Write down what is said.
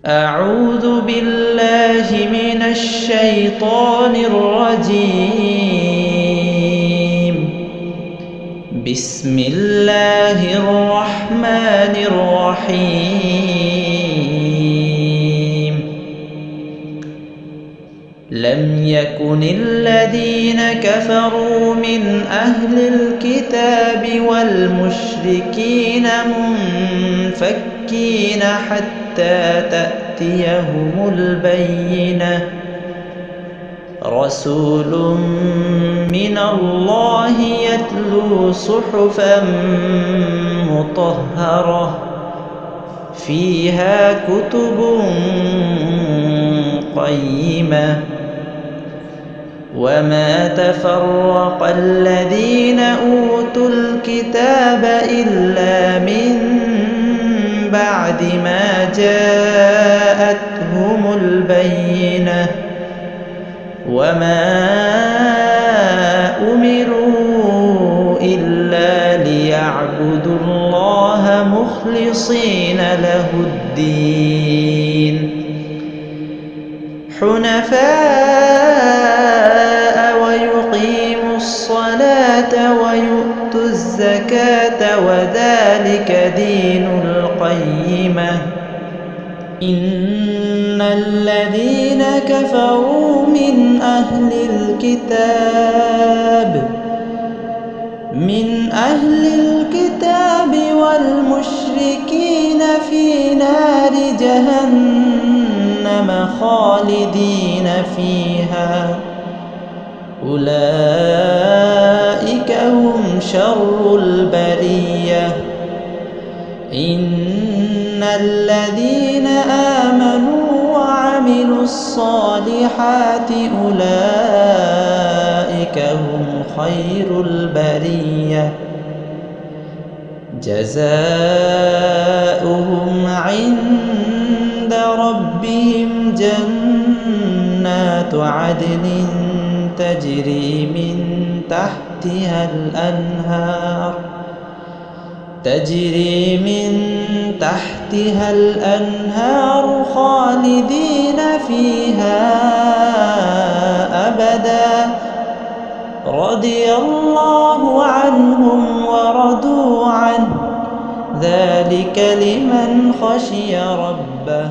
أعوذ بالله من الشيطان الرجيم. بسم الله الرحمن الرحيم. لم يكن الذين كفروا من أهل الكتاب والمشركين منفكين حتى تأتيهم البينة. رسول من الله يتلو صحفا مطهرة فيها كتب قيمة. وما تفرق الذين أوتوا الكتاب إلا من بعد ما جاءتهم البينة. وما أمروا إلا ليعبدوا الله مخلصين له الدين حنفاء ويقيموا الصلاة ويؤتوا الزكاة وذلك دين القيمة. إن الذين كفروا من أهل الكتاب والمشركين في نار جهنم خالدين فيها أولئك هم شر البرية. إن الذين آمنوا وعملوا الصالحات أولئك هم خير البرية. جزاؤهم عند ربهم جنات عدن تجري من تحتها الأنهار خالدين فيها أبدا. رضي الله عنهم ورضوا عنه ذلك لمن خشي ربه.